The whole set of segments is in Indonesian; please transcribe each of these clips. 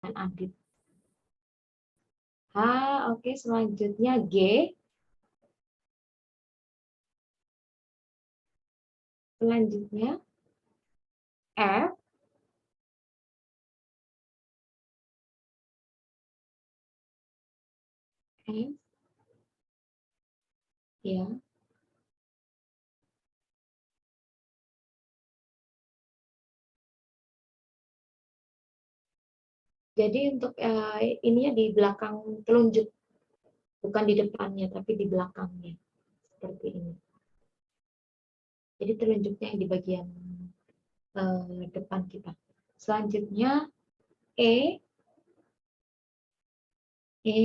Dan Adit. H, oke, selanjutnya G. Selanjutnya F. F, ya. Jadi untuk ininya di belakang telunjuk, bukan di depannya, tapi di belakangnya. Seperti ini. Jadi telunjuknya yang di bagian depan kita. Selanjutnya E. E.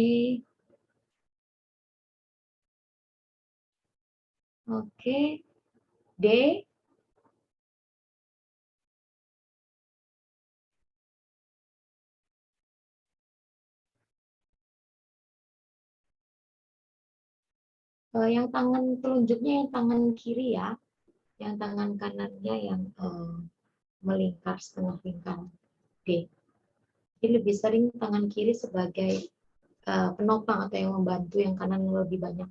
Oke. D. Yang tangan telunjuknya yang tangan kiri ya. Yang tangan kanannya yang melingkar setengah lingkar. D. Jadi lebih sering tangan kiri sebagai penopang atau yang membantu, yang kanan lebih banyak.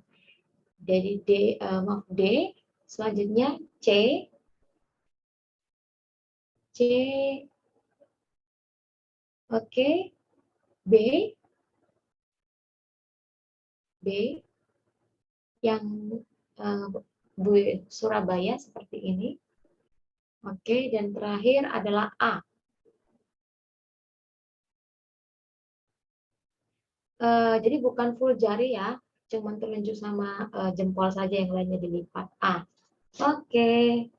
Jadi D, maaf D. Selanjutnya C. C. Oke. B. B. Yang Bu Surabaya seperti ini. Oke, dan terakhir adalah A. Jadi bukan full jari ya, cuman telunjuk sama jempol saja, yang lainnya dilipat. A. Oke.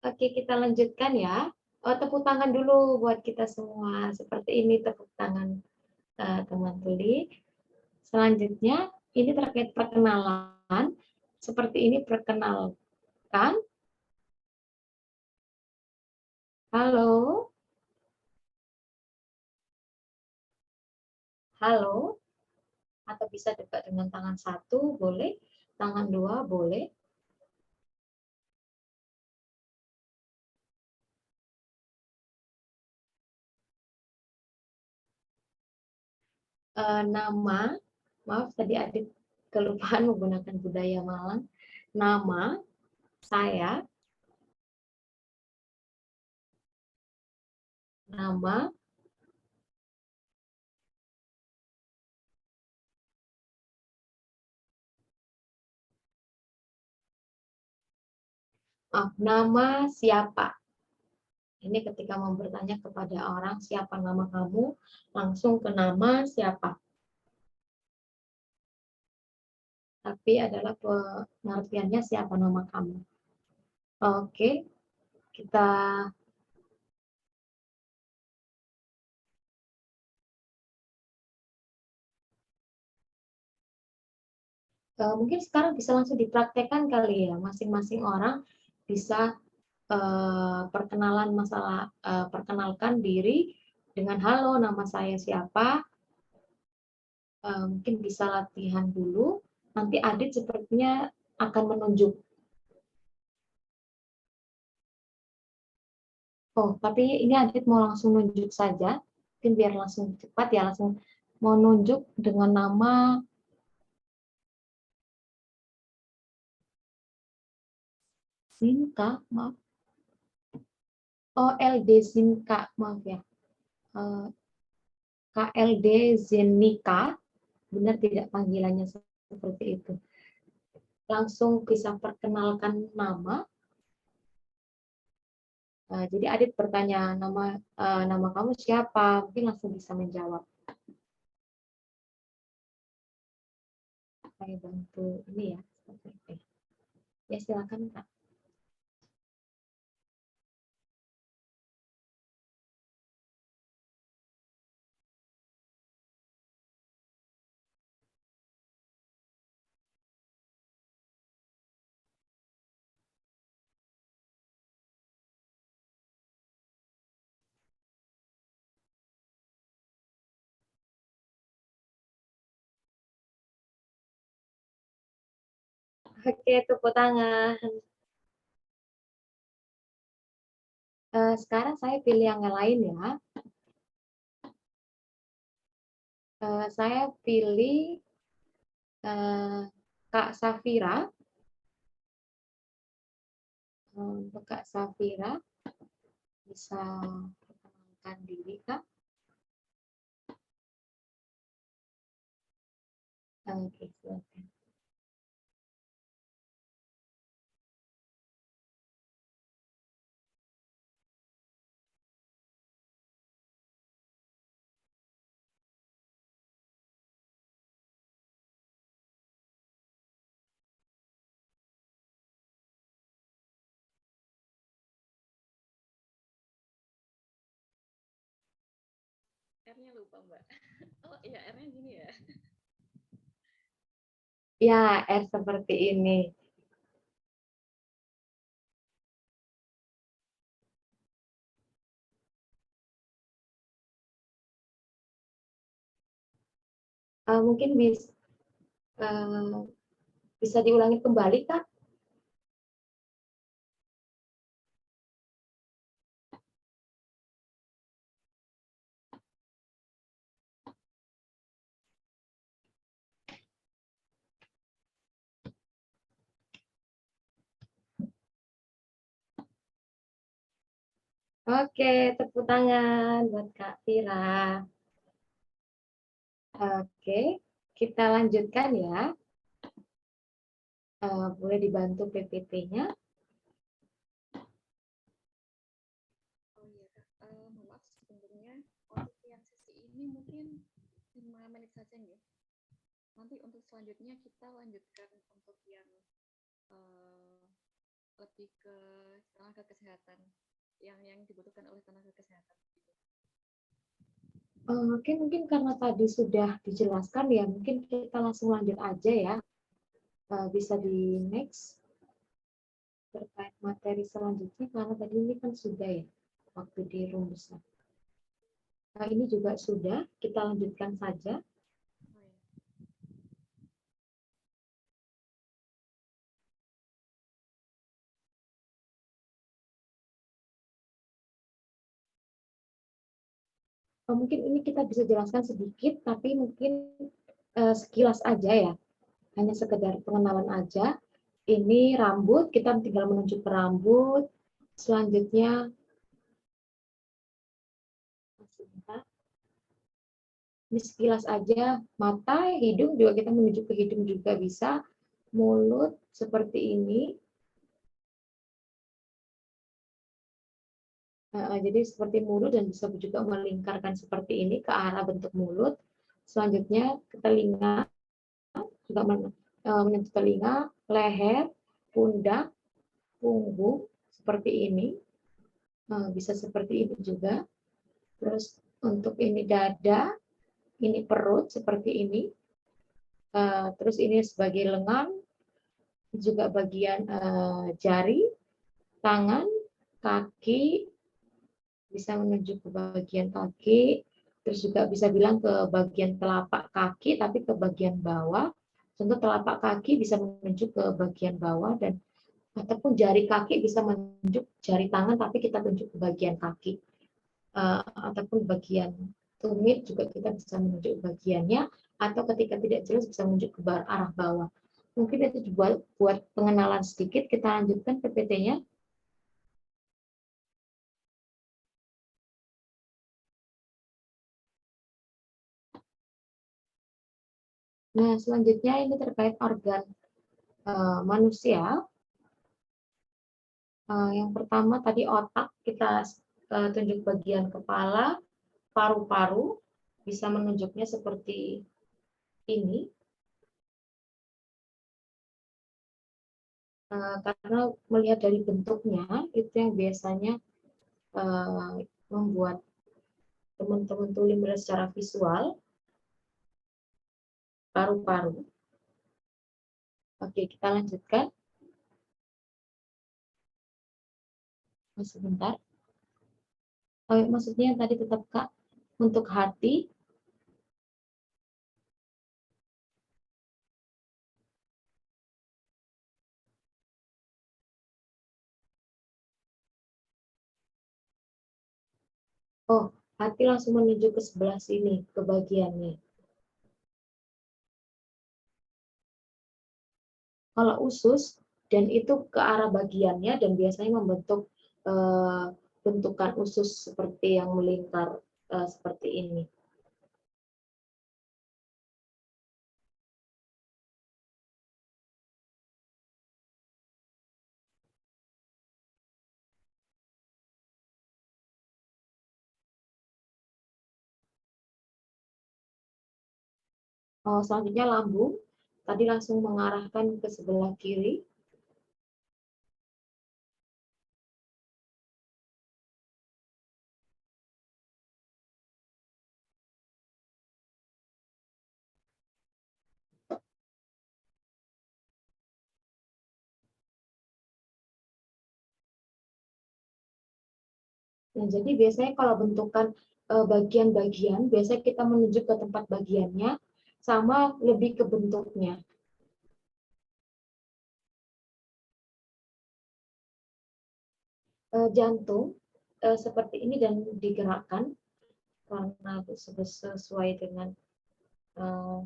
Oke, kita lanjutkan ya. Tepuk tangan dulu buat kita semua. Seperti ini tepuk tangan teman tuli. Selanjutnya, ini terkait perkenalan. Seperti ini perkenalkan. Halo. Halo. Atau bisa dekat dengan tangan satu, boleh. Tangan dua, boleh. Nama, maaf tadi Adit kelupaan menggunakan budaya Malang. Nama saya, nama nama siapa. Ini ketika mau bertanya kepada orang siapa nama kamu, langsung ke nama siapa. Tapi adalah pengertiannya siapa nama kamu. Oke, kita mungkin sekarang bisa langsung dipraktekkan kali ya, masing-masing orang bisa perkenalan masalah perkenalkan diri dengan halo, nama saya siapa. Mungkin bisa latihan dulu. Nanti Adit sepertinya akan menunjuk. Oh, tapi ini Adit mau langsung nunjuk saja. Mungkin biar langsung cepat ya, langsung mau nunjuk dengan nama Zinka, maaf. Oh, LD Zinka, maaf ya. KLD Zenika, benar tidak panggilannya seperti itu. Langsung bisa perkenalkan nama. Jadi Adit bertanya nama kamu siapa, mungkin langsung bisa menjawab. Saya bantu ini ya. Ya silakan Kak. Oke, tepuk tangan. Sekarang saya pilih yang lain ya. Saya pilih Kak Safira. Untuk Kak Safira, bisa perkenalkan diri, Kak. Oke, silakan. R-nya lupa, Mbak. Oh iya, R-nya gini ya. Ya, R seperti ini. Mungkin bisa diulangi kembali, Kak? Oke, tepuk tangan buat Kak Tira. Oke, kita lanjutkan ya. Boleh dibantu PPT-nya. Oh iya, Kak. Maaf sebelumnya untuk yang sesi ini mungkin 5 menit saja nih. Nanti untuk selanjutnya kita lanjutkan untuk yang uh, lebih ke tenaga kesehatan, yang dibutuhkan oleh tenaga kesehatan. Oke, mungkin karena tadi sudah dijelaskan ya, mungkin kita langsung lanjut aja ya. Bisa Ya, di next terkait materi selanjutnya, karena tadi ini kan sudah ya, waktu di rumusan. Nah, ini juga sudah, kita lanjutkan saja. oh ya. Mungkin ini kita bisa jelaskan sedikit, tapi mungkin sekilas aja ya, hanya sekedar pengenalan aja. Ini rambut, kita tinggal menunjuk ke rambut. Selanjutnya, sebentar. Ini sekilas aja, mata, hidung juga kita menuju ke hidung juga bisa, mulut seperti ini. Jadi seperti mulut dan bisa juga melingkarkan seperti ini ke arah bentuk mulut. Selanjutnya ke telinga, juga menyentuh telinga, leher, pundak, punggung seperti ini. Bisa seperti ini juga. Terus untuk ini dada, ini perut seperti ini. Terus ini sebagai lengan, juga bagian jari, tangan, kaki, bisa menunjuk ke bagian kaki, terus juga bisa bilang ke bagian telapak kaki, tapi ke bagian bawah. Contoh telapak kaki bisa menunjuk ke bagian bawah, dan ataupun jari kaki bisa menunjuk jari tangan, tapi kita tunjuk ke bagian kaki. Ataupun bagian tumit juga kita bisa menunjuk bagiannya, atau ketika tidak jelas bisa menunjuk ke arah bawah. Mungkin itu buat pengenalan sedikit, kita lanjutkan PPT-nya. Nah, selanjutnya ini terkait organ manusia. Yang pertama tadi otak, kita tunjuk bagian kepala, paru-paru, bisa menunjuknya seperti ini. Karena melihat dari bentuknya, itu yang biasanya membuat teman-teman tulis secara visual. Paru-paru. Oke, kita lanjutkan. Sebentar. Maksudnya tadi tetap Kak, untuk hati, Oh, hati langsung menuju ke sebelah sini, ke bagiannya. Kalau usus, dan itu ke arah bagiannya dan biasanya membentuk bentukan usus seperti yang melingkar seperti ini. Selanjutnya lambung, tadi langsung mengarahkan ke sebelah kiri. Nah, jadi biasanya kalau bentukan bagian-bagian, biasanya kita menuju ke tempat bagiannya, sama lebih ke bentuknya. Jantung seperti ini dan digerakkan karena sesuai dengan eh,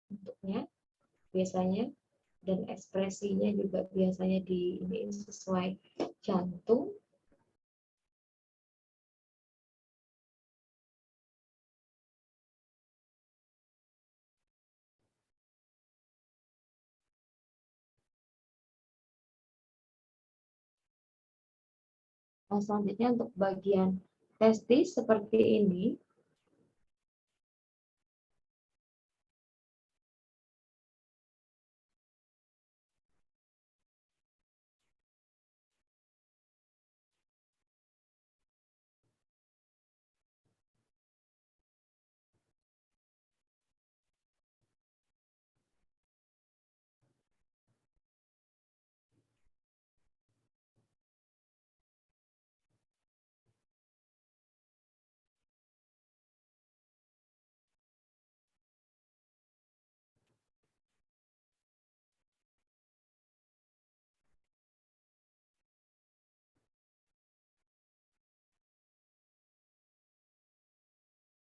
bentuknya biasanya, dan ekspresinya juga biasanya di ini sesuai jantung. Selanjutnya untuk bagian testis seperti ini.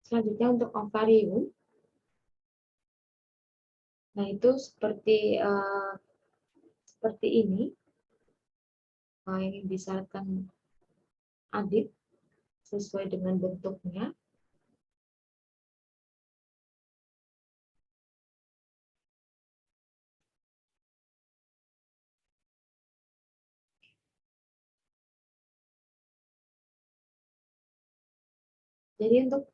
Selanjutnya untuk ovarium. Nah, itu seperti ini yang disyaratkan Adit sesuai dengan bentuknya. Jadi untuk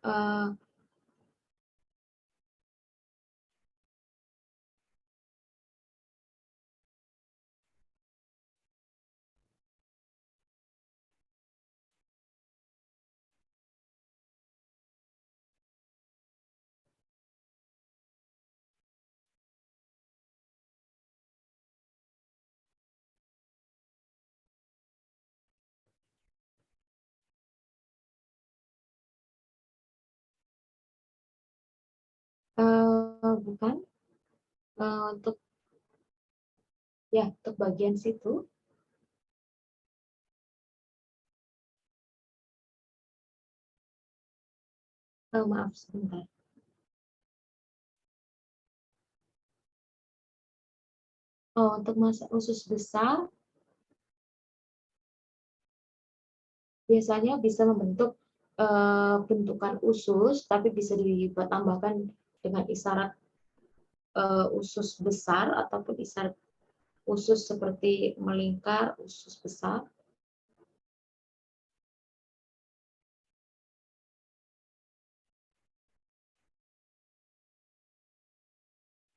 bukan untuk untuk bagian situ. Maaf sebentar. Untuk masa usus besar biasanya bisa membentuk bentukan usus, tapi bisa ditambahkan dengan isyarat usus besar ataupun isyarat usus seperti melingkar, usus besar.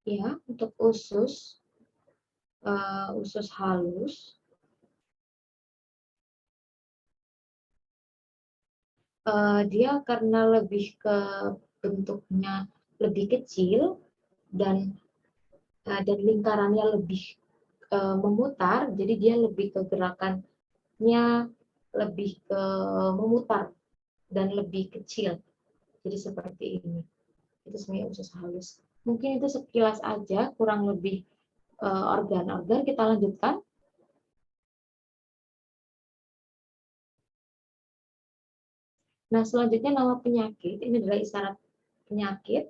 Ya, untuk usus halus, dia karena lebih ke bentuknya lebih kecil dan lingkarannya lebih memutar, jadi dia lebih ke gerakannya lebih ke memutar dan lebih kecil. Jadi seperti ini. Itu sebenarnya usus halus. Mungkin itu sekilas aja, kurang lebih organ-organ. Kita lanjutkan. Nah, selanjutnya nama penyakit, ini adalah isyarat penyakit.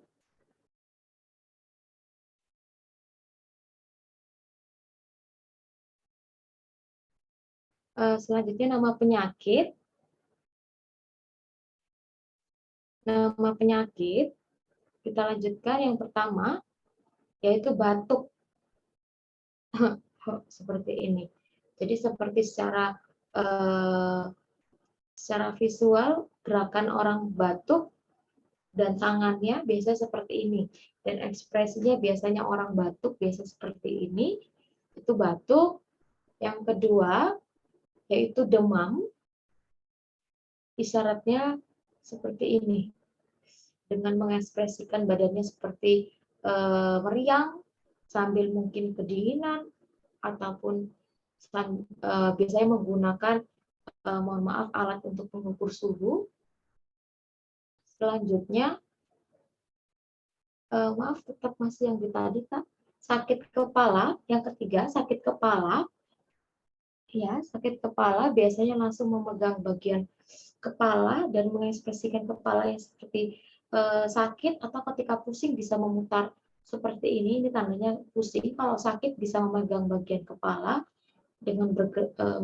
Selanjutnya nama penyakit. Nama penyakit, kita lanjutkan yang pertama, yaitu batuk. Seperti ini. Jadi seperti secara visual, gerakan orang batuk dan tangannya biasa seperti ini. Dan ekspresinya biasanya orang batuk biasa seperti ini. Itu batuk. Yang kedua, yaitu demam. Isyaratnya seperti ini. Dengan mengekspresikan badannya seperti meriang, sambil mungkin kedinginan, ataupun biasanya menggunakan, mohon maaf, alat untuk mengukur suhu. Selanjutnya, maaf, tetap masih yang di tadi, Kak. Sakit kepala, yang ketiga, sakit kepala. Ya, sakit kepala biasanya langsung memegang bagian kepala dan mengekspresikan kepala yang seperti sakit, atau ketika pusing bisa memutar seperti ini tandanya pusing. Kalau sakit bisa memegang bagian kepala dengan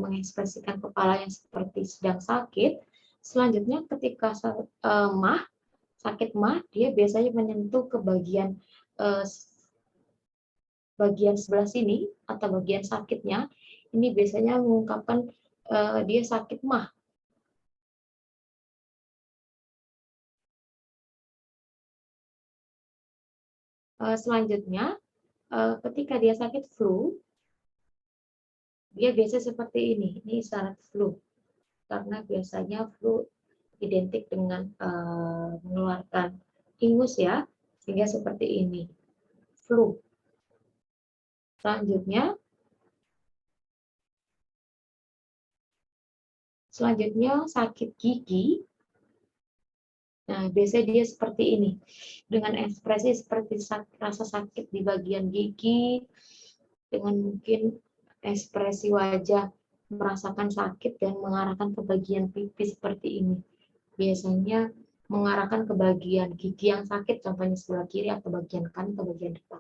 mengekspresikan kepala yang seperti sedang sakit. Selanjutnya ketika sakit mah, dia biasanya menyentuh ke bagian sebelah sini atau bagian sakitnya. Ini biasanya mengungkapkan dia sakit mah. Selanjutnya, ketika dia sakit flu, dia biasa seperti ini. Ini isyarat flu. Karena biasanya flu identik dengan mengeluarkan ingus ya, sehingga seperti ini. Flu. Selanjutnya sakit gigi. Nah, biasanya dia seperti ini. Dengan ekspresi seperti rasa sakit di bagian gigi, dengan mungkin ekspresi wajah merasakan sakit dan mengarahkan ke bagian pipi seperti ini. Biasanya mengarahkan ke bagian gigi yang sakit, contohnya sebelah kiri atau bagian kanan atau bagian depan.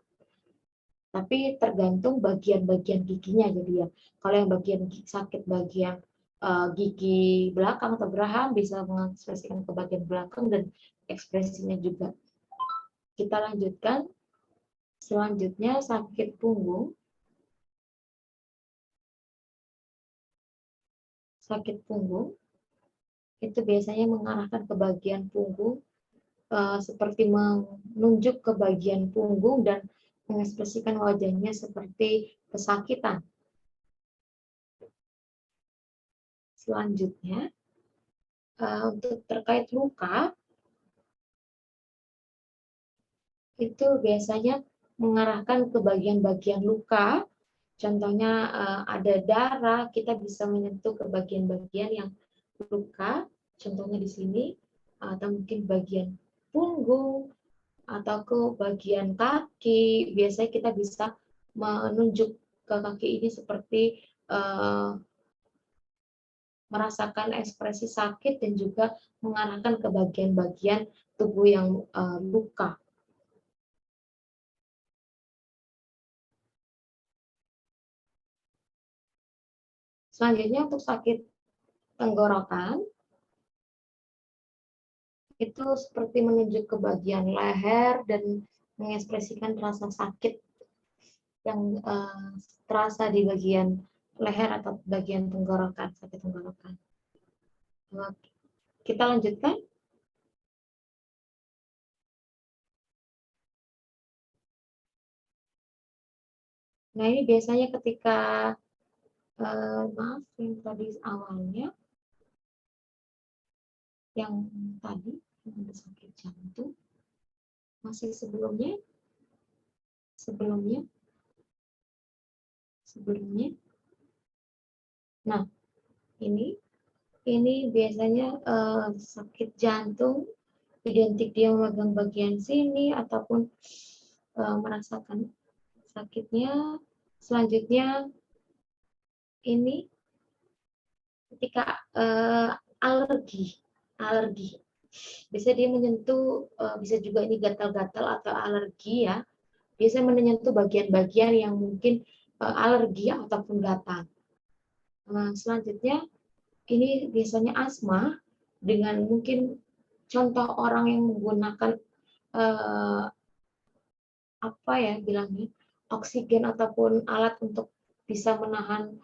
Tapi tergantung bagian-bagian giginya jadi ya. Kalau yang bagian sakit bagian gigi belakang atau geraham bisa mengekspresikan ke bagian belakang dan ekspresinya juga. Kita lanjutkan. Selanjutnya sakit punggung. Sakit punggung itu biasanya mengarahkan ke bagian punggung, seperti menunjuk ke bagian punggung dan mengekspresikan wajahnya seperti kesakitan. Selanjutnya, untuk terkait luka, itu biasanya mengarahkan ke bagian-bagian luka. Contohnya ada darah, kita bisa menyentuh ke bagian-bagian yang luka, contohnya di sini, atau mungkin bagian punggung, atau ke bagian kaki. Biasanya kita bisa menunjuk ke kaki ini seperti merasakan ekspresi sakit dan juga mengarahkan ke bagian-bagian tubuh yang luka. Selanjutnya untuk sakit tenggorokan, itu seperti menunjuk ke bagian leher dan mengekspresikan rasa sakit yang terasa di bagian leher atau bagian tenggorokan, sakit tenggorokan. Kita lanjutkan. Nah, ini biasanya ketika, maaf, yang tadi awalnya, yang tadi ada sakit jantung, masih sebelumnya, nah ini biasanya sakit jantung, identik dia memegang bagian sini ataupun merasakan sakitnya. Selanjutnya ini ketika alergi. alergi. Bisa dia menyentuh, bisa juga ini gatal-gatal atau alergi ya. Biasanya menyentuh bagian-bagian yang mungkin alergi ataupun gatal. Nah, selanjutnya ini biasanya asma dengan mungkin contoh orang yang menggunakan eh, apa ya bilangnya oksigen ataupun alat untuk bisa menahan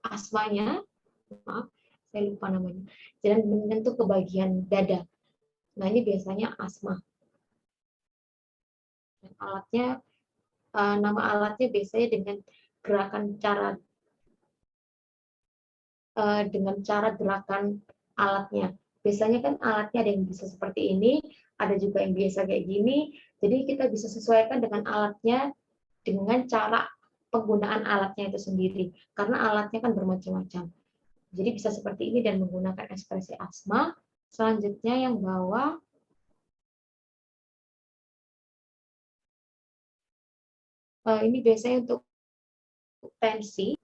asmanya, maaf saya lupa namanya, dan menyentuh ke bagian dada. Nah ini biasanya asma. Dan alatnya nama alatnya biasanya dengan cara gerakan alatnya. Biasanya kan alatnya ada yang bisa seperti ini, ada juga yang biasa kayak gini. Jadi kita bisa sesuaikan dengan alatnya dengan cara penggunaan alatnya itu sendiri. Karena alatnya kan bermacam-macam. Jadi bisa seperti ini dan menggunakan ekspresi asma. Selanjutnya yang bawah, ini biasanya untuk tensi.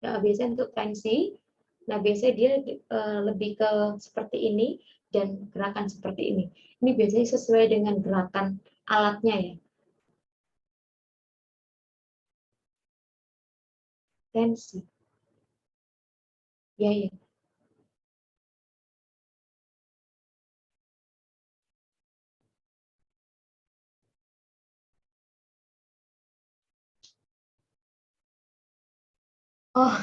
Biasanya untuk tensi. Nah, biasanya dia lebih ke seperti ini dan gerakan seperti ini. Ini biasanya sesuai dengan gerakan alatnya ya. Tensi. Ya, ya. Oh,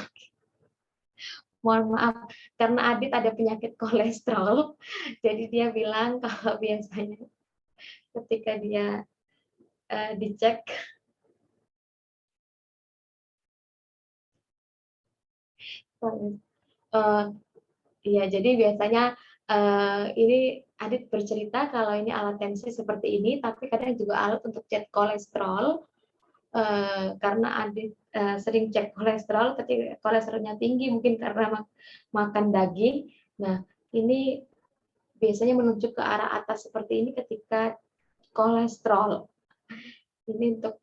mohon maaf. Karena Adit ada penyakit kolesterol. Jadi dia bilang kalau biasanya ketika dia dicek, uh, iya, jadi biasanya ini Adit bercerita kalau ini alat tensi seperti ini, tapi kadang juga alat untuk cek kolesterol, karena Adit sering cek kolesterol, ketika kolesterolnya tinggi mungkin karena makan daging. Nah, ini biasanya menunjuk ke arah atas seperti ini ketika kolesterol. Ini untuk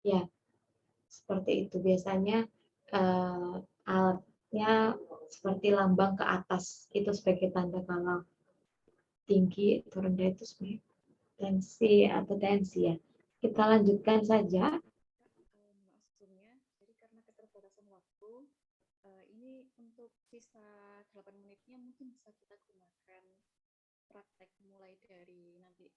ya, seperti itu biasanya alatnya seperti lambang ke atas itu sebagai tanda kalau tinggi itu rendah itu sebenarnya tensi atau tensi ya. Kita lanjutkan saja. Maksudnya, jadi karena keterbatasan waktu, ini untuk sisa 8 menitnya mungkin bisa kita gunakan praktek mulai dari nanti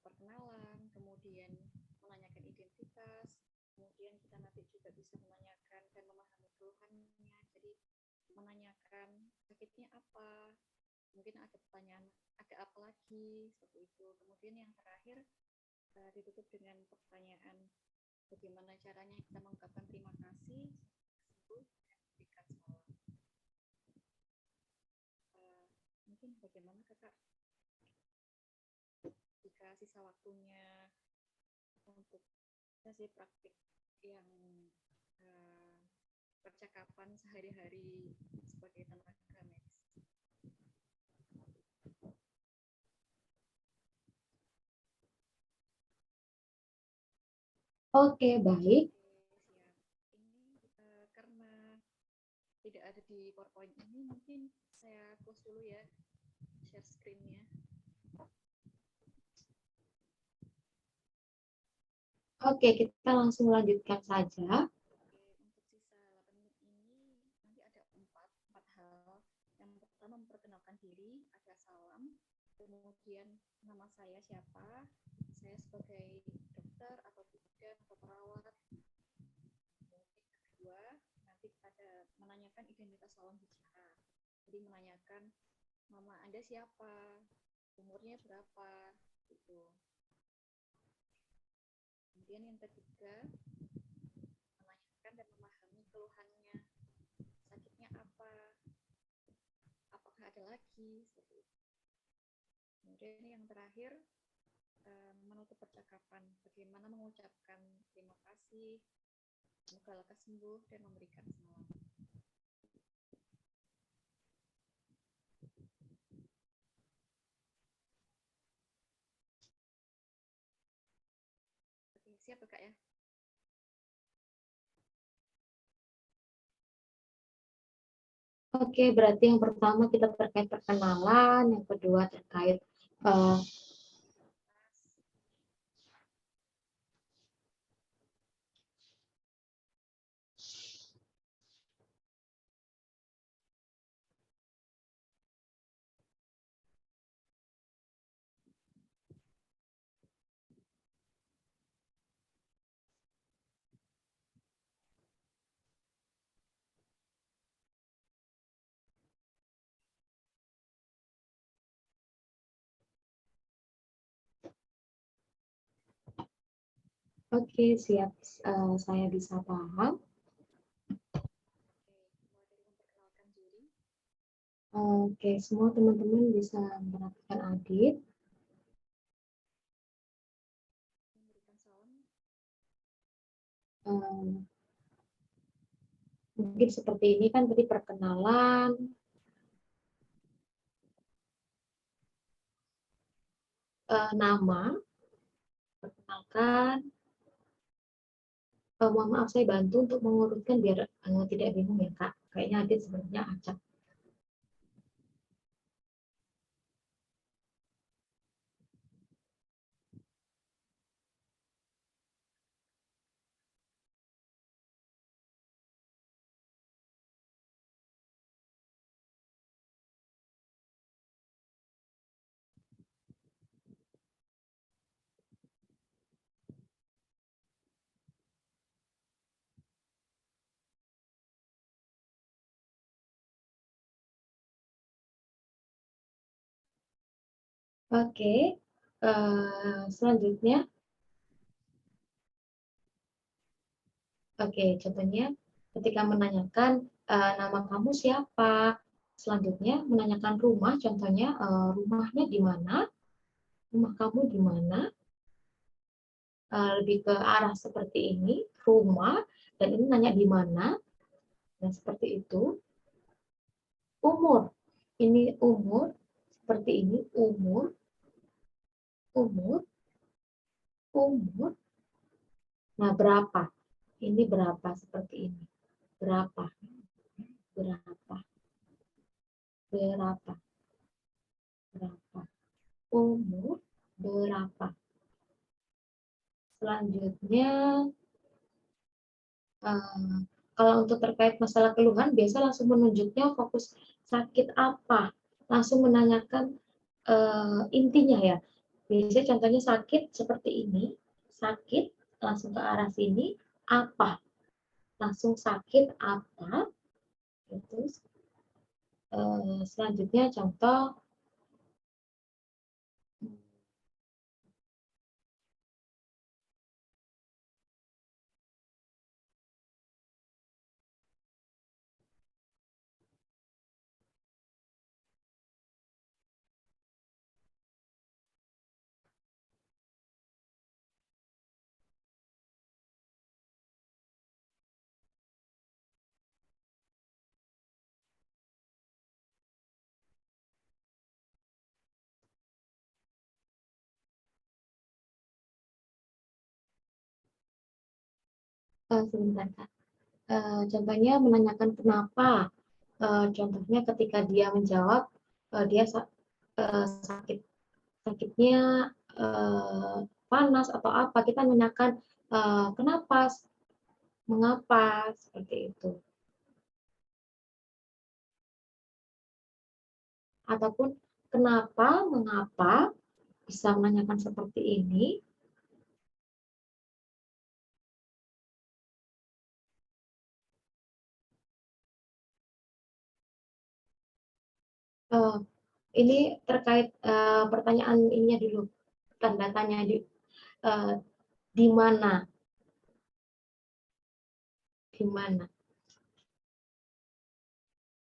perkenalan, kemudian menanyakan identitas, kemudian kita nanti juga bisa menanyakan dan memahami keluhannya. Jadi menanyakan sakitnya apa, mungkin ada pertanyaan ada apa lagi seperti itu. Kemudian yang terakhir ditutup dengan pertanyaan bagaimana caranya kita mengungkapkan terima kasih dan memberikan salam. Mungkin bagaimana kakak jika sisa waktunya untuk sesi praktik yang percakapan sehari-hari sebagai tenaga medis. Oke, baik. Siap. Ini karena tidak ada di PowerPoint ini, mungkin saya close dulu ya share screen-nya. Oke, kita langsung lanjutkan saja. Untuk sisa 8 menit ini nanti ada empat hal. Yang pertama memperkenalkan diri, ada salam, kemudian nama saya siapa, saya sebagai dokter atau bidan atau perawat. Kemudian yang kedua, nanti ada menanyakan identitas lawan bicara. Jadi menanyakan nama Anda siapa, umurnya berapa, gitu. Kemudian yang ketiga, menanyakan dan memahami keluhannya, sakitnya apa, apakah ada lagi, seperti itu. Kemudian yang terakhir, menutup percakapan, bagaimana mengucapkan terima kasih, semoga lekas sembuh, dan memberikan salam. siap ya, Kak ya? Oke, berarti yang pertama kita terkait perkenalan, yang kedua terkait eh, oke, siap, saya bisa paham. Oke, mulai dari memperkenalkan diri. Oke, semua teman-teman bisa memperhatikan Adit. Memberikan salam. Eh, Mungkin seperti ini kan tadi perkenalan, nama, perkenalkan. Mohon maaf saya bantu untuk mengurutkan biar tidak bingung ya Kak. Kayaknya Adit sebenarnya acak. Oke, selanjutnya, oke, contohnya ketika menanyakan nama kamu siapa, selanjutnya menanyakan rumah, contohnya rumahnya di mana, rumah kamu di mana, lebih ke arah seperti ini, rumah, dan ini nanya di mana, dan seperti itu. Umur, ini umur, seperti ini, umur, umur, umur. Nah, berapa? Ini berapa seperti ini. Berapa? Berapa? Berapa? Berapa? Umur berapa? Selanjutnya, eh, kalau untuk terkait masalah keluhan, biasa langsung menunjuknya fokus sakit apa. Langsung menanyakan intinya ya. Biasanya contohnya sakit seperti ini, sakit langsung ke arah sini, apa? Langsung sakit apa? Itu selanjutnya contoh sebentar Kak. Contohnya menanyakan kenapa. Contohnya ketika dia menjawab dia sakit sakitnya panas atau apa, kita menanyakan kenapa, mengapa, seperti itu. Ataupun kenapa, mengapa, bisa menanyakan seperti ini. Eh, ini terkait pertanyaan ininya dulu, tanda tanya eh, di mana, di mana,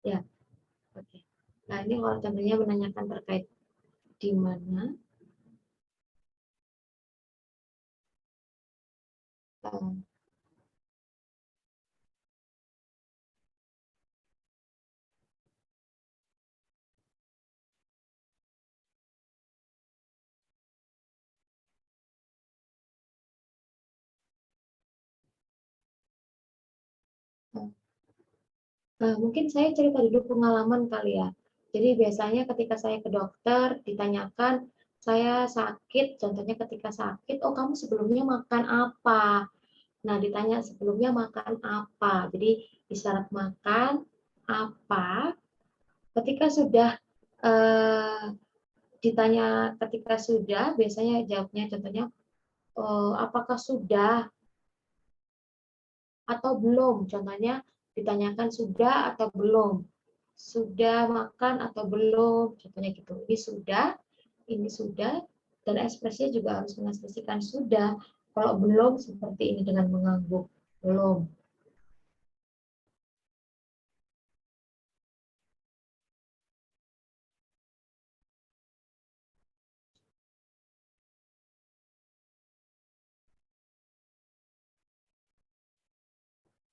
ya, oke. Nah ini kalau contohnya menanyakan terkait di mana, eh, Mungkin saya cerita dulu pengalaman kali ya. Jadi biasanya ketika saya ke dokter ditanyakan saya sakit, contohnya ketika sakit, oh kamu sebelumnya makan apa? Nah ditanya sebelumnya makan apa? Jadi isyarat makan apa? Ketika sudah eh, ditanya ketika sudah, biasanya jawabnya contohnya apakah sudah atau belum? Contohnya ditanyakan sudah atau belum? Sudah makan atau belum? Contohnya gitu. Ini sudah, dan ekspresinya juga harus mengekspresikan sudah. Kalau belum seperti ini dengan mengangguk, belum.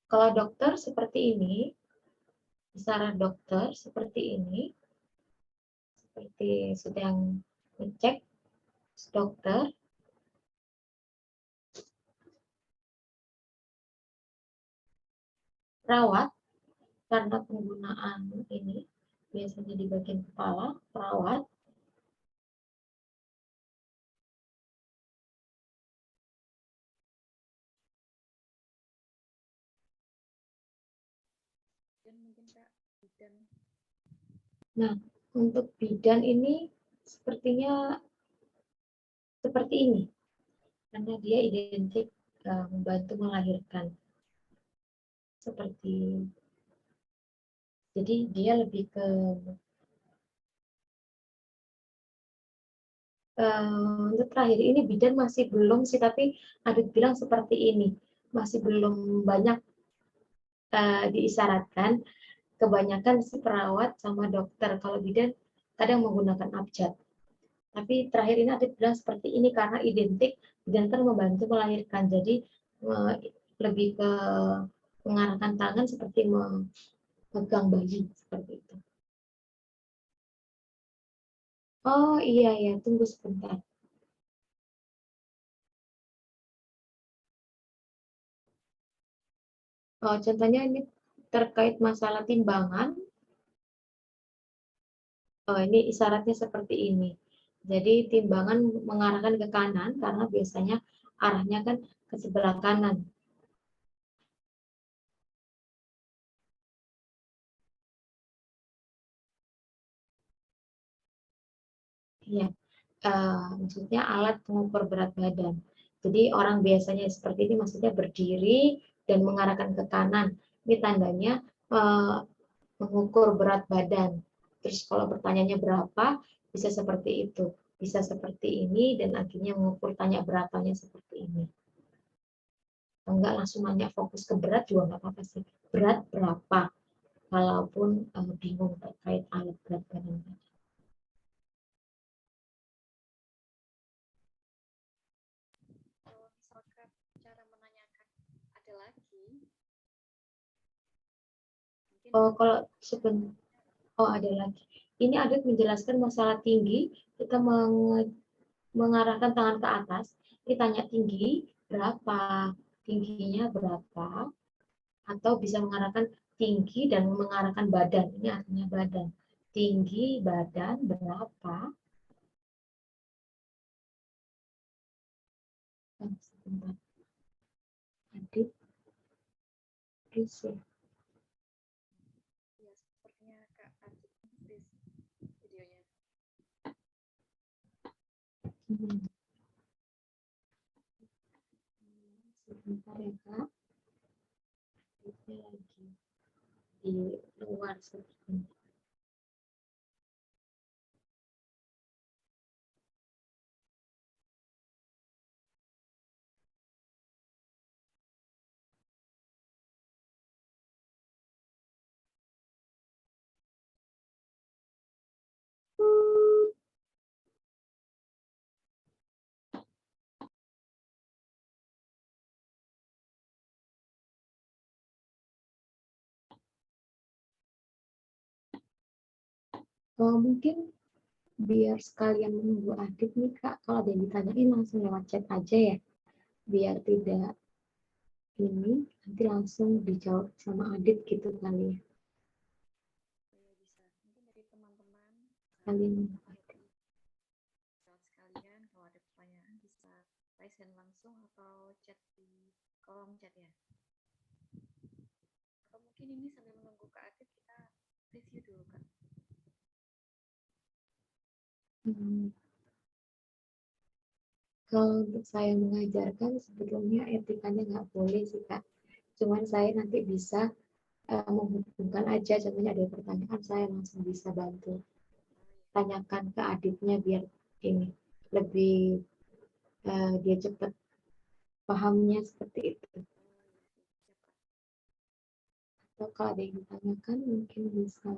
Kalau dokter seperti ini, isyarat dokter seperti ini, seperti sedang ngecek dokter, perawat, karena penggunaan ini biasanya di bagian kepala, perawat, Dan mungkin Kak, bidan. nah, untuk bidan ini sepertinya seperti ini, karena dia identik membantu melahirkan. Seperti, jadi dia lebih ke untuk terakhir ini bidan masih belum sih, tapi Adit bilang seperti ini, masih belum banyak diisyaratkan. Kebanyakan si perawat sama dokter. Kalau bidan kadang menggunakan abjad. Tapi terakhir ini Adit bilang seperti ini karena identik bidan kan membantu melahirkan. Jadi lebih ke mengarahkan tangan seperti memegang bayi seperti itu. Oh iya ya, tunggu sebentar. Oh, contohnya ini terkait masalah timbangan. Oh, ini isyaratnya seperti ini. Jadi timbangan mengarahkan ke kanan karena biasanya arahnya kan ke sebelah kanan. Iya, maksudnya alat pengukur berat badan. Jadi orang biasanya seperti ini maksudnya berdiri dan mengarahkan ke kanan. Ini tandanya eh, mengukur berat badan. Terus kalau pertanyaannya berapa, bisa seperti itu. Bisa seperti ini dan akhirnya mengukur tanya berapanya seperti ini. Enggak langsung nanya fokus ke berat juga nggak apa-apa sih. Berat berapa? Kalaupun bingung terkait alat berat badan. Kalau misalkan cara menanyakan ada lagi, mungkin Oh, nanti kalau cara seben oh ada lagi. Ini Adit menjelaskan masalah tinggi, kita mengarahkan tangan ke atas. Ditanya tinggi berapa, tingginya berapa, atau bisa mengarahkan tinggi dan mengarahkan badan. Ini artinya badan. Tinggi badan berapa? Sebentar. Adit, please ya. ya sepertinya Kak Adit please videonya. Hmm, sebentar ya Kak. Aditnya lagi di luar sepertinya. Mungkin biar sekalian menunggu Adit nih Kak, kalau ada yang ditanyain langsung lewat chat aja ya, biar tidak ini nanti langsung dijawab sama Adit gitu kali ya. Ya bisa. Mungkin dari teman-teman Kalian sekalian kalau ada pertanyaan bisa raise hand langsung atau chat di kolom chat ya. Atau mungkin ini sambil menunggu Kak Adit kita review dulu Kak. Kalau untuk saya mengajarkan sebetulnya etikanya nggak boleh sih Kak. Cuman saya nanti bisa menghubungkan aja, contohnya ada pertanyaan saya langsung bisa bantu tanyakan ke adiknya biar ini lebih dia cepat pahamnya seperti itu. Atau kalau ada yang ditanyakan mungkin bisa.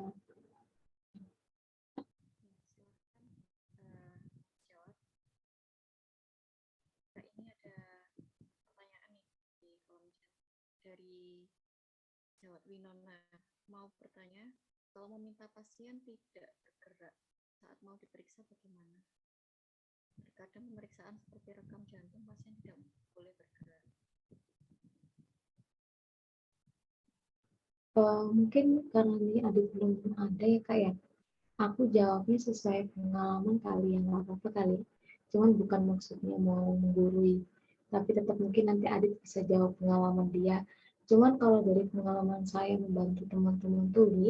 Jawab. Nah, ini ada pertanyaan nih di kolom chat dari Jawab Winona. Mau bertanya, kalau meminta pasien tidak bergerak saat mau diperiksa bagaimana? Terkadang pemeriksaan seperti rekam jantung pasien tidak boleh bergerak. Mungkin karena ini adik belum ada ya Kak ya. Aku jawabnya sesuai pengalaman kali yang apa-apa kali. Cuman bukan maksudnya mau menggurui. Tapi tetap mungkin nanti adik bisa jawab pengalaman dia. Cuman kalau dari pengalaman saya membantu teman-teman tuli,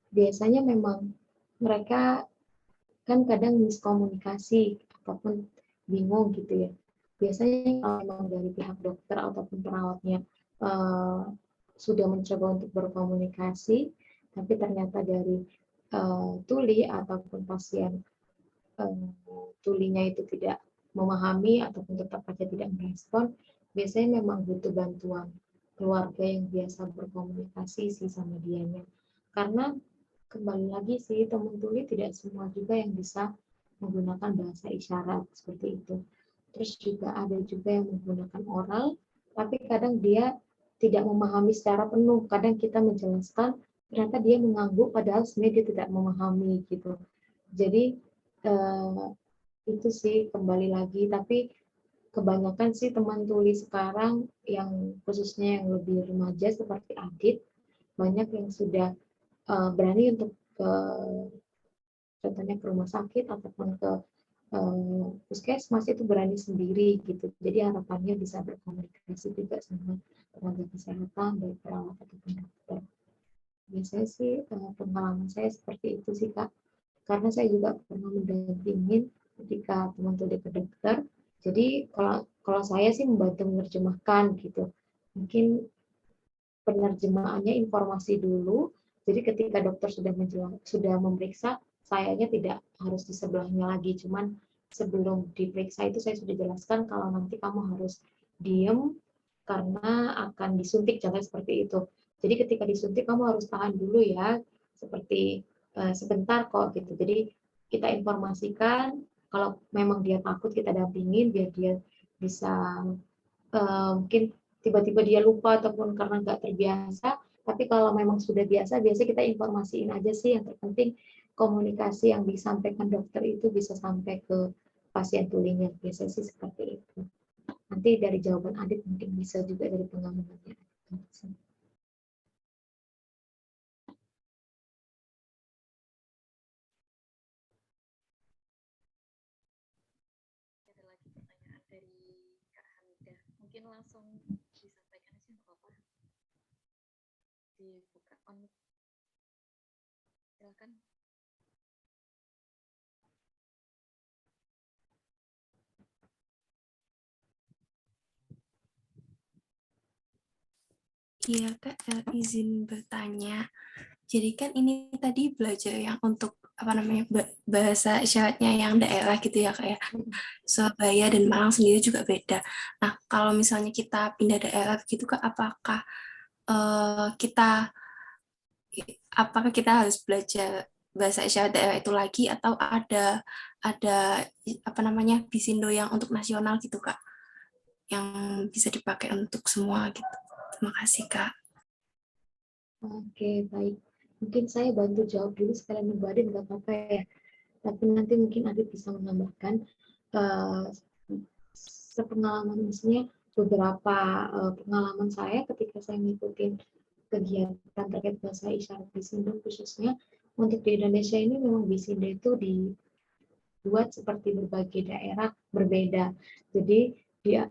biasanya memang mereka kan kadang miskomunikasi ataupun bingung gitu ya. Biasanya kalau memang dari pihak dokter ataupun perawatnya uh, sudah mencoba untuk berkomunikasi, tapi ternyata dari tuli ataupun pasien tulinya itu tidak memahami ataupun tetap saja tidak merespon, biasanya memang butuh bantuan keluarga yang biasa berkomunikasi sih sama dianya. Karena kembali lagi sih teman tuli tidak semua juga yang bisa menggunakan bahasa isyarat seperti itu. Terus juga ada juga yang menggunakan oral, tapi kadang dia tidak memahami secara penuh. Kadang kita menjelaskan, ternyata dia mengangguk padahal sebenarnya dia tidak memahami gitu. Jadi itu sih kembali lagi, tapi kebanyakan sih teman tuli sekarang yang khususnya yang lebih remaja seperti Adit, banyak yang sudah berani untuk ke contohnya ke rumah sakit ataupun ke puskesmas itu berani sendiri gitu. Jadi harapannya bisa berkomunikasi juga sama tenaga kesehatan baik perawat ataupun dokter. Biasanya sih pengalaman saya seperti itu sih Kak. Karena saya juga pernah mendampingin ketika teman tuli ke dokter. Jadi kalau saya sih membantu menerjemahkan gitu. Mungkin penerjemahannya informasi dulu. Jadi ketika dokter sudah memeriksa, sayanya tidak harus di sebelahnya lagi. Cuman sebelum diperiksa itu saya sudah jelaskan kalau nanti kamu harus diem karena akan disuntik, contohnya seperti itu. Jadi ketika disuntik kamu harus tahan dulu ya, seperti sebentar kok gitu. Jadi kita informasikan kalau memang dia takut kita dampingin biar dia bisa mungkin tiba-tiba dia lupa ataupun karena nggak terbiasa. Tapi kalau memang sudah biasa, biasa kita informasiin aja sih. Yang terpenting komunikasi yang disampaikan dokter itu bisa sampai ke pasien tulinya. Biasanya sih seperti itu. Nanti dari jawaban Adit mungkin bisa juga dari pengalamannya. Ada lagi pertanyaan dari Kak Hamidah. Mungkin langsung disampaikan aja nggak apa-apa. Dibuka on. Silakan. Iya Kak, izin bertanya. Jadi kan ini tadi belajar yang untuk apa namanya bahasa isyaratnya yang daerah gitu ya Kak ya. Surabaya dan Malang sendiri juga beda. Nah kalau misalnya kita pindah daerah gitu Kak, kita apakah kita harus belajar bahasa isyarat daerah itu lagi atau ada apa namanya bisindo yang untuk nasional gitu Kak, yang bisa dipakai untuk semua gitu. Terima kasih Kak. Oke, baik. Mungkin saya bantu jawab dulu sekalian nunggu Adit, nggak apa-apa ya. Tapi nanti mungkin Adit bisa menambahkan sepengalaman maksudnya beberapa pengalaman saya ketika saya ngikutin kegiatan terkait bahasa isyarat Bisindo, khususnya untuk di Indonesia ini memang Bisindo itu dibuat seperti berbagai daerah berbeda. Jadi dia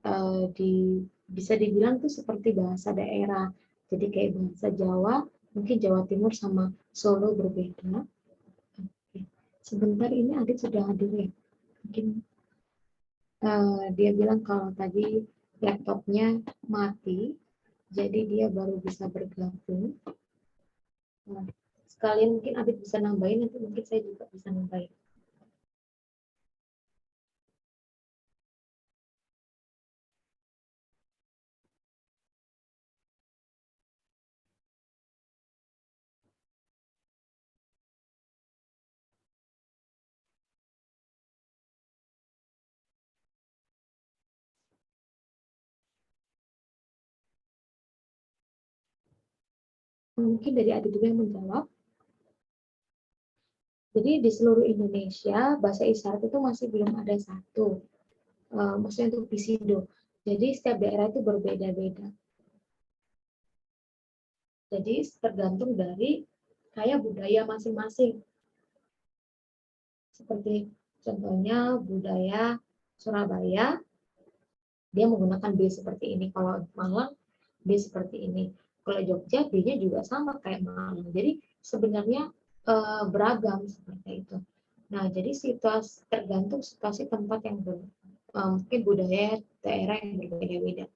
bisa dibilang tuh seperti bahasa daerah. Jadi kayak bahasa Jawa, mungkin Jawa Timur sama Solo berbeda. Oke. Sebentar ini Adit sudah hadir ya. Mungkin dia bilang kalau tadi laptopnya mati, jadi dia baru bisa bergabung. Nah, sekalian mungkin Adit bisa nambahin, nanti mungkin saya juga bisa nambahin. Mungkin dari Adit juga yang menjawab. Jadi di seluruh Indonesia bahasa isyarat itu masih belum ada satu, maksudnya untuk Bisindo. Jadi setiap daerah itu berbeda-beda. Jadi tergantung dari kayak budaya masing-masing. Seperti contohnya budaya Surabaya, dia menggunakan B seperti ini. Kalau Malang, B seperti ini. Kalau Jogja, B-nya juga sama kayak Malang. Jadi sebenarnya beragam seperti itu. Nah, jadi situasi tergantung situasi tempat yang mungkin budaya daerah yang berbeda-beda.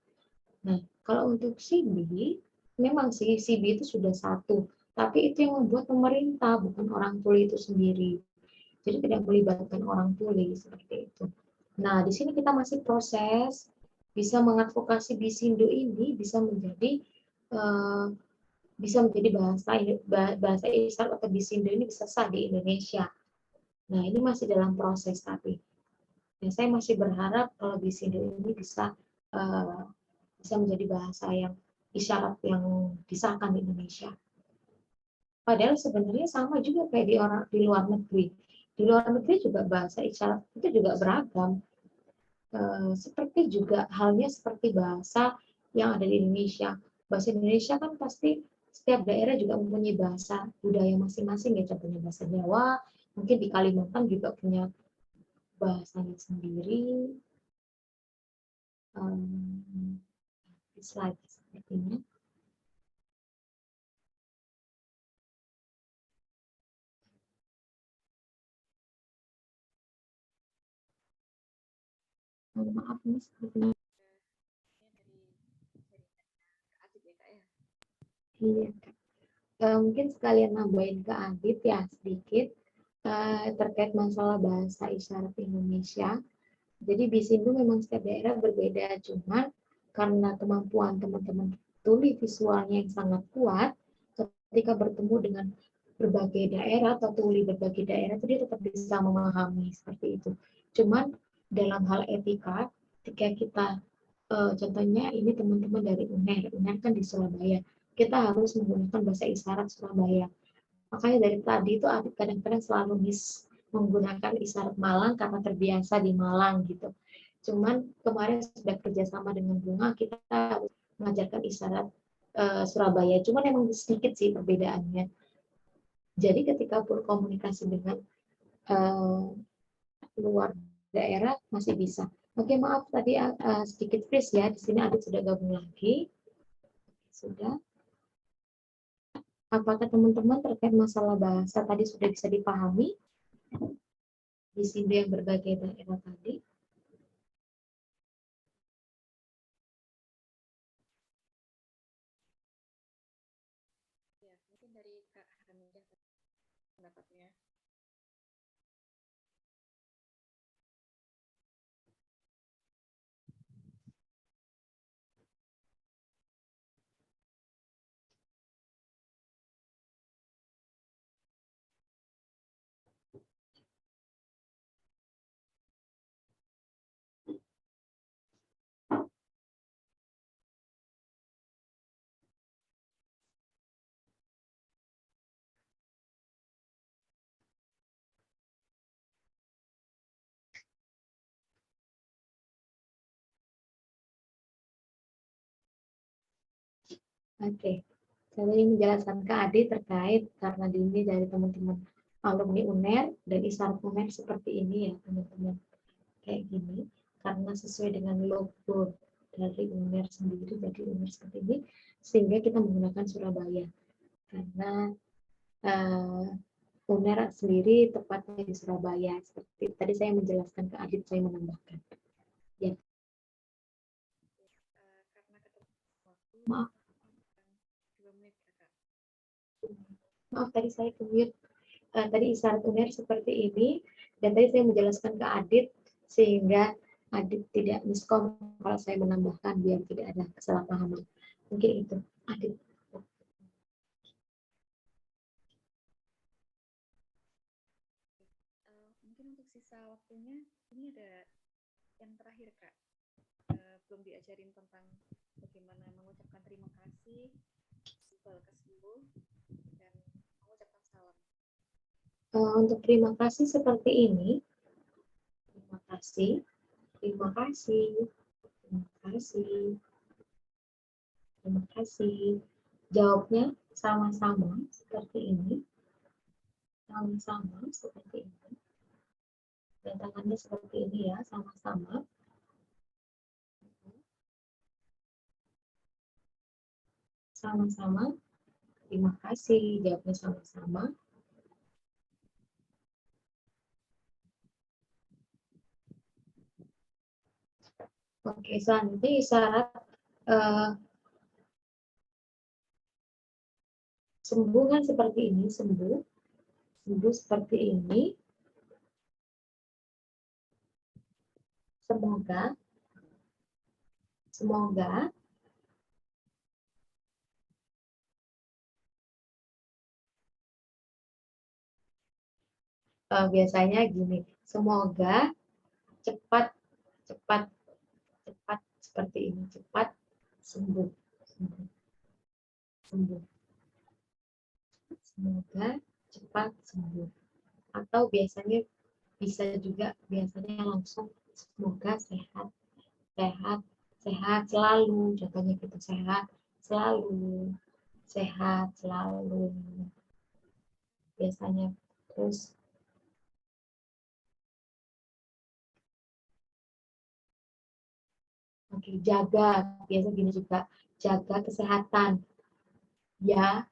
Nah, kalau untuk CB, memang sih CB itu sudah satu, tapi itu yang membuat pemerintah, bukan orang tuli itu sendiri. Jadi tidak melibatkan orang tuli seperti itu. Nah, di sini kita masih proses bisa mengadvokasi Bisindo ini eh, bisa menjadi bahasa isyarat atau Bisindo ini bisa sah di Indonesia. Nah, ini masih dalam proses tapi. Nah, saya masih berharap kalau Bisindo ini uh, bisa menjadi bahasa yang isyarat yang disahkan di Indonesia. Padahal sebenarnya sama juga kayak di luar negeri. Di luar negeri juga bahasa isyarat itu juga beragam. Seperti juga halnya seperti bahasa yang ada di Indonesia. Bahasa Indonesia kan pasti setiap daerah juga mempunyai bahasa budaya masing-masing ya. Contohnya bahasa Jawa, mungkin di Kalimantan juga punya bahasanya sendiri. Slide sepertinya. Maaf nih sepertinya. Iya. Mungkin sekalian nambahin ke Adit ya sedikit terkait masalah bahasa isyarat Indonesia. Jadi di sini memang setiap daerah berbeda, cuma karena kemampuan teman-teman tuli visualnya yang sangat kuat, ketika bertemu dengan berbagai daerah atau tuli berbagai daerah, itu dia tetap bisa memahami seperti itu. Cuman dalam hal etika, ketika kita contohnya ini teman-teman dari UNER, UNER kan di Surabaya, kita harus menggunakan bahasa isyarat Surabaya. Makanya dari tadi itu Adit kadang-kadang selalu menggunakan isyarat Malang karena terbiasa di Malang gitu. Cuman kemarin sudah kerjasama dengan Bunga, kita harus mengajarkan isyarat Surabaya. Cuman emang sedikit sih perbedaannya. Jadi ketika berkomunikasi dengan luar daerah masih bisa. Oke, maaf tadi sedikit freeze ya. Di sini Adit sudah gabung lagi. Sudah. Apakah teman-teman terkait masalah bahasa tadi sudah bisa dipahami? Di sini yang berbagai daerah tadi. Ya, mungkin dari Kak Hamidah pendapatnya. Oke, saya ingin menjelaskan ke Adi terkait karena ini dari teman-teman alumni UNER dan isyarat UNER seperti ini ya teman-teman, kayak gini, karena sesuai dengan logo dari UNER sendiri, jadi UNER seperti ini, sehingga kita menggunakan Surabaya, karena UNER sendiri tepatnya di Surabaya, seperti tadi saya menjelaskan ke Adit, saya menambahkan. Ya, Karena ketemu waktu, maaf. 2 menit ya, Kak. Maaf tadi saya ke-mute. Tadi isyarat UNER seperti ini, dan tadi saya menjelaskan ke Adit sehingga Adit tidak miskom kalau saya menambahkan biar tidak ada kesalahpahaman. Mungkin itu, Adit. Mungkin untuk sisa waktunya ini ada yang terakhir, Kak. Belum diajarin tentang bagaimana mengucapkan terima kasih, kesembuh, dan mengucapkan salam. Untuk terima kasih seperti ini. Terima kasih, terima kasih, terima kasih, terima kasih. Jawabnya sama-sama seperti ini. Sama-sama seperti ini. Dan tangannya seperti ini ya, sama-sama. Sama-sama. Terima kasih. Jawabnya sama-sama. Oke, selanjutnya isyarat sembuh kan seperti ini, sembuh. Sembuh seperti ini. Semoga. Semoga. Biasanya gini, semoga cepat, cepat, cepat seperti ini, cepat sembuh, sembuh, sembuh. Semoga cepat sembuh. Atau biasanya bisa juga biasanya langsung semoga sehat, sehat, sehat selalu. Contohnya gitu, sehat selalu, sehat selalu. Biasanya terus oke, jaga, biasa gini juga, jaga kesehatan. Ya,